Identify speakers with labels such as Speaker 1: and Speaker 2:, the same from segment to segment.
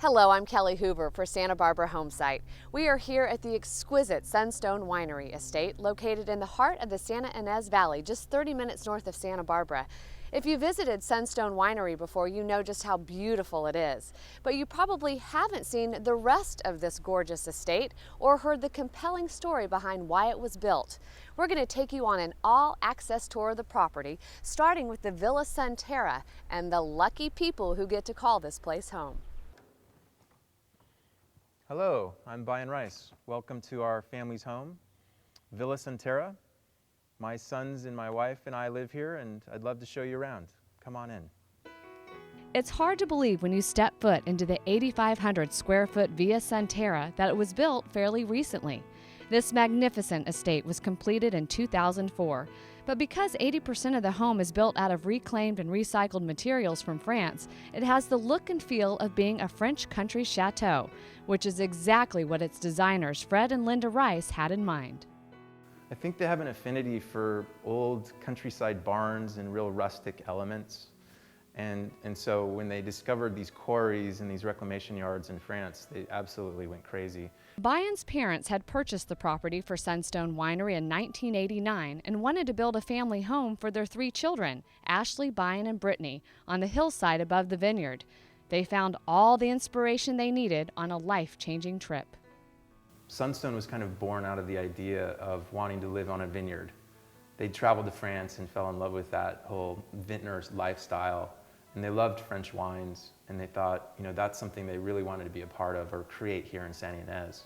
Speaker 1: Hello, I'm Kelly Hoover for Santa Barbara Homesite. We are here at the exquisite Sunstone Winery estate located in the heart of the Santa Ynez Valley, just 30 minutes north of Santa Barbara. If you visited Sunstone Winery before, you know just how beautiful it is. But you probably haven't seen the rest of this gorgeous estate or heard the compelling story behind why it was built. We're going to take you on an all-access tour of the property, starting with the Villa Santera and the lucky people who get to call this place home.
Speaker 2: Hello, I'm Brian Rice. Welcome to our family's home, Villa Santera. My sons and my wife and I live here, and I'd love to show you around. Come on in.
Speaker 1: It's hard to believe when you step foot into the 8,500 square foot Villa Santera that it was built fairly recently. This magnificent estate was completed in 2004, but because 80% of the home is built out of reclaimed and recycled materials from France, it has the look and feel of being a French country chateau, which is exactly what its designers Fred and Linda Rice had in mind.
Speaker 2: I think they have an affinity for old countryside barns and real rustic elements. And so when they discovered these quarries and these reclamation yards in France, they absolutely went crazy.
Speaker 1: Brian's parents had purchased the property for Sunstone Winery in 1989 and wanted to build a family home for their 3 children, Ashley, Brian, and Brittany, on the hillside above the vineyard. They found all the inspiration they needed on a life-changing trip.
Speaker 2: Sunstone was kind of born out of the idea of wanting to live on a vineyard. They traveled to France and fell in love with that whole vintner's lifestyle. And they loved French wines, and they thought, that's something they really wanted to be a part of or create here in Santa Ynez.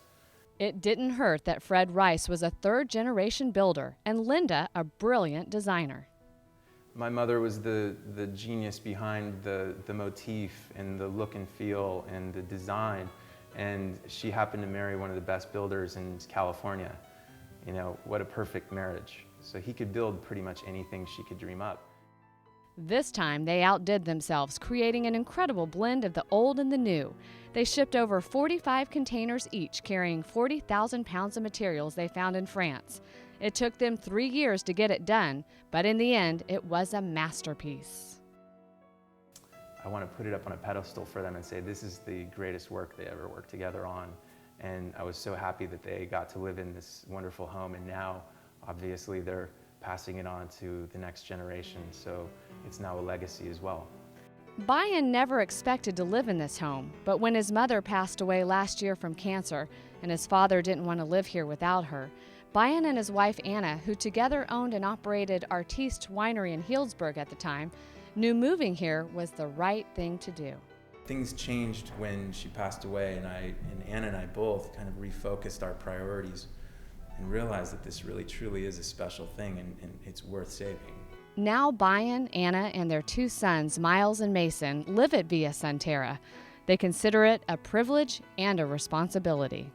Speaker 1: It didn't hurt that Fred Rice was a third-generation builder and Linda a brilliant designer.
Speaker 2: My mother was the genius behind the motif and the look and feel and the design, and she happened to marry one of the best builders in California. What a perfect marriage. So he could build pretty much anything she could dream up.
Speaker 1: This time, they outdid themselves, creating an incredible blend of the old and the new. They shipped over 45 containers each, carrying 40,000 pounds of materials they found in France. It took them 3 years to get it done, but in the end, it was a masterpiece.
Speaker 2: I want to put it up on a pedestal for them and say this is the greatest work they ever worked together on. And I was so happy that they got to live in this wonderful home, and now, obviously, they're passing it on to the next generation, so it's now a legacy as well.
Speaker 1: Brian never expected to live in this home, but when his mother passed away last year from cancer and his father didn't want to live here without her, Brian and his wife Anna, who together owned and operated Artiste Winery in Healdsburg at the time, knew moving here was the right thing to do.
Speaker 2: Things changed when she passed away, and Anna and I both kind of refocused our priorities and realized that this really truly is a special thing and it's worth saving.
Speaker 1: Now Brian, Anna, and their 2 sons, Miles and Mason, live at Villa Santera. They consider it a privilege and a responsibility.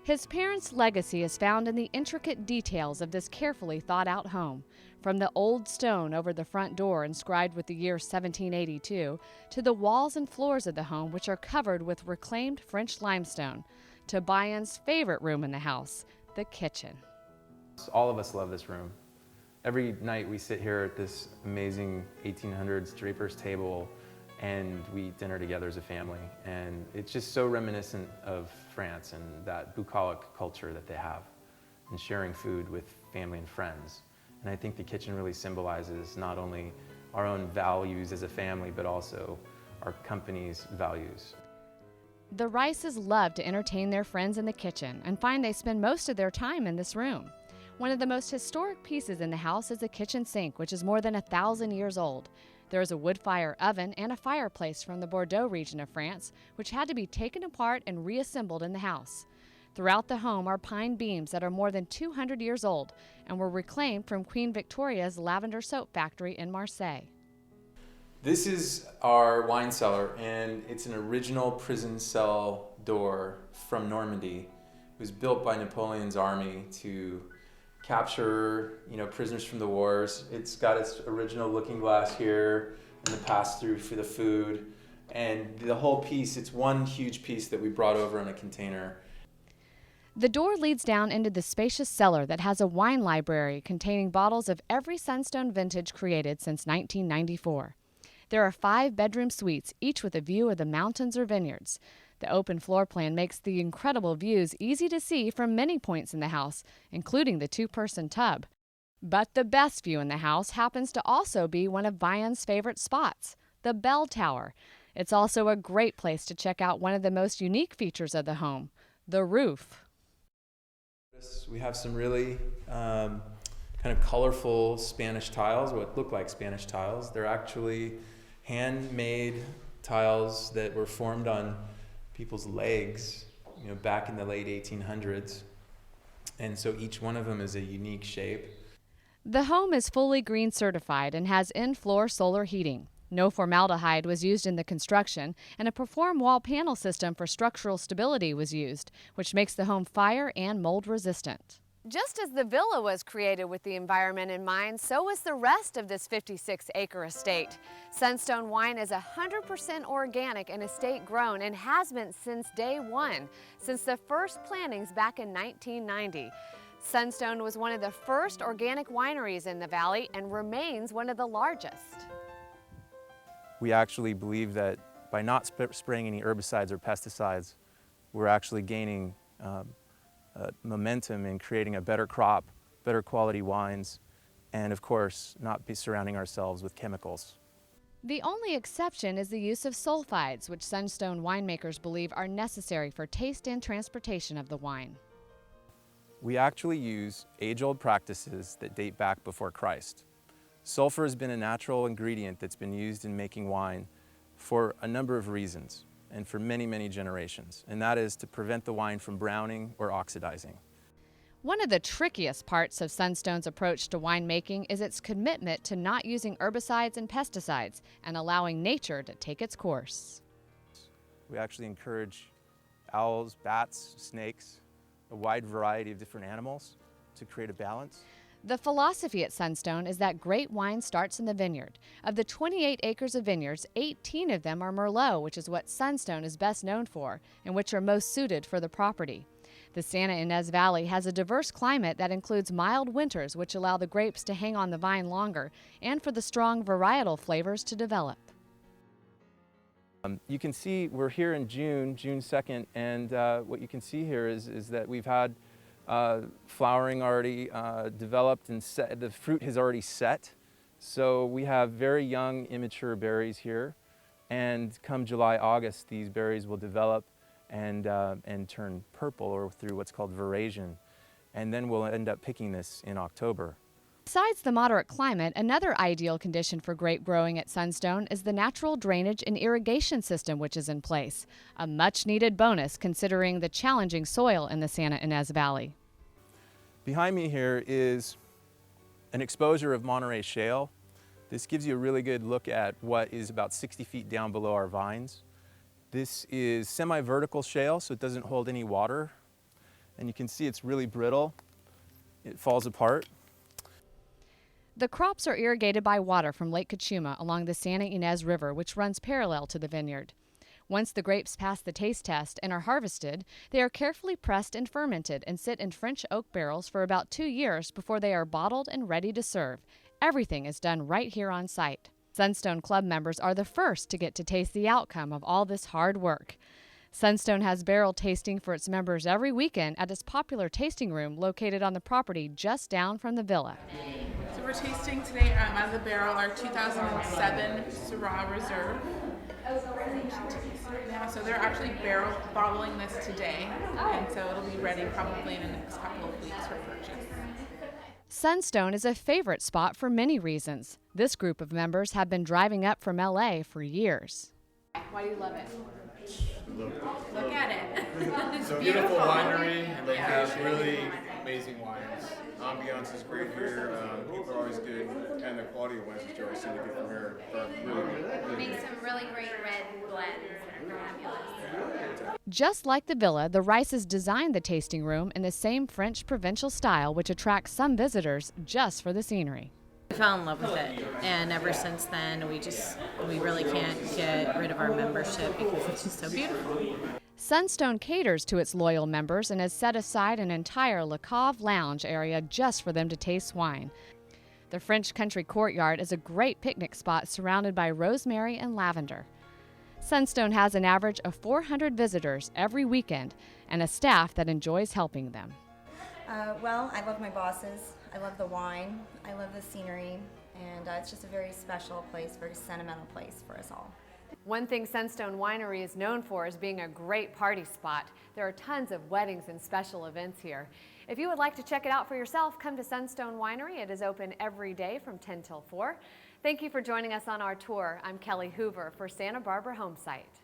Speaker 1: His parents' legacy is found in the intricate details of this carefully thought-out home, from the old stone over the front door inscribed with the year 1782, to the walls and floors of the home, which are covered with reclaimed French limestone, to Brian's favorite room in the house, the kitchen.
Speaker 2: All of us love this room. Every night we sit here at this amazing 1800s draper's table and we eat dinner together as a family. And it's just so reminiscent of France and that bucolic culture that they have and sharing food with family and friends. And I think the kitchen really symbolizes not only our own values as a family, but also our company's values.
Speaker 1: The Rices love to entertain their friends in the kitchen and find they spend most of their time in this room. One of the most historic pieces in the house is the kitchen sink, which is more than 1,000 years old. There is a wood fire oven and a fireplace from the Bordeaux region of France, which had to be taken apart and reassembled in the house. Throughout the home are pine beams that are more than 200 years old and were reclaimed from Queen Victoria's lavender soap factory in Marseille.
Speaker 2: This is our wine cellar, and it's an original prison cell door from Normandy. It was built by Napoleon's army to capture, prisoners from the wars. It's got its original looking glass here and the pass-through for the food. And the whole piece, it's one huge piece that we brought over in a container.
Speaker 1: The door leads down into the spacious cellar that has a wine library containing bottles of every Sunstone vintage created since 1994. There are 5 bedroom suites, each with a view of the mountains or vineyards. The open floor plan makes the incredible views easy to see from many points in the house, including the two-person tub. But the best view in the house happens to also be one of Vian's favorite spots, the bell tower. It's also a great place to check out one of the most unique features of the home, the roof.
Speaker 2: We have some really kind of colorful Spanish tiles, what look like Spanish tiles. They're actually handmade tiles that were formed on people's legs, back in the late 1800s. And so each one of them is a unique shape.
Speaker 1: The home is fully green certified and has in-floor solar heating. No formaldehyde was used in the construction, and a Perform wall panel system for structural stability was used, which makes the home fire and mold resistant. Just as the villa was created with the environment in mind, so was the rest of this 56-acre estate. Sunstone Wine is 100% organic and estate grown and has been since day one, since the first plantings back in 1990. Sunstone was one of the first organic wineries in the valley and remains one of the largest.
Speaker 2: We actually believe that by not spraying any herbicides or pesticides, we're actually gaining momentum in creating a better crop, better quality wines, and of course, not be surrounding ourselves with chemicals.
Speaker 1: The only exception is the use of sulfides, which Sunstone winemakers believe are necessary for taste and transportation of the wine.
Speaker 2: We actually use age-old practices that date back before Christ. Sulfur has been a natural ingredient that's been used in making wine for a number of reasons and for many, many generations, and that is to prevent the wine from browning or oxidizing.
Speaker 1: One of the trickiest parts of Sunstone's approach to winemaking is its commitment to not using herbicides and pesticides and allowing nature to take its course.
Speaker 2: We actually encourage owls, bats, snakes, a wide variety of different animals to create a balance.
Speaker 1: The philosophy at Sunstone is that great wine starts in the vineyard. Of the 28 acres of vineyards, 18 of them are Merlot, which is what Sunstone is best known for and which are most suited for the property. The Santa Ynez Valley has a diverse climate that includes mild winters, which allow the grapes to hang on the vine longer and for the strong varietal flavors to develop.
Speaker 2: You can see we're here in June 2nd, and what you can see here is that we've had flowering already developed and set. The fruit has already set. So we have very young, immature berries here. And come July, August, these berries will develop and turn purple or through what's called veraison. And then we'll end up picking this in October.
Speaker 1: Besides the moderate climate, another ideal condition for grape growing at Sunstone is the natural drainage and irrigation system which is in place, a much-needed bonus considering the challenging soil in the Santa Ynez Valley.
Speaker 2: Behind me here is an exposure of Monterey shale. This gives you a really good look at what is about 60 feet down below our vines. This is semi-vertical shale, so it doesn't hold any water. And you can see it's really brittle. It falls apart.
Speaker 1: The crops are irrigated by water from Lake Cachuma along the Santa Ynez River, which runs parallel to the vineyard. Once the grapes pass the taste test and are harvested, they are carefully pressed and fermented and sit in French oak barrels for about 2 years before they are bottled and ready to serve. Everything is done right here on site. Sunstone Club members are the first to get to taste the outcome of all this hard work. Sunstone has barrel tasting for its members every weekend at its popular tasting room located on the property just down from the villa.
Speaker 3: So we're tasting today out of the barrel our 2007 Syrah Reserve. Yeah, so they're actually barrel bottling this today, and so it'll be ready probably in the next couple of weeks for purchase.
Speaker 1: Sunstone is a favorite spot for many reasons. This group of members have been driving up from LA for years. Why do you love it?
Speaker 3: Look at it.
Speaker 4: It's a beautiful winery, and they have really amazing wines. Ambiance is great here. People are always good, and the quality of wines that you always seem to get from here are really good.
Speaker 5: Make some really great red blends that are fabulous.
Speaker 1: Just like the villa, the Rices designed the tasting room in the same French provincial style, which attracts some visitors just for the scenery.
Speaker 6: I fell in love with it, and ever since then we really can't get rid of our membership because it's just so beautiful.
Speaker 1: Sunstone caters to its loyal members and has set aside an entire Le Cave lounge area just for them to taste wine. The French Country Courtyard is a great picnic spot surrounded by rosemary and lavender. Sunstone has an average of 400 visitors every weekend and a staff that enjoys helping them.
Speaker 7: Well, I love my bosses, I love the wine, I love the scenery, and it's just a very special place, very sentimental place for us all.
Speaker 1: One thing Sunstone Winery is known for is being a great party spot. There are tons of weddings and special events here. If you would like to check it out for yourself, come to Sunstone Winery. It is open every day from 10 till 4. Thank you for joining us on our tour. I'm Kelly Hoover for Santa Barbara Homesite.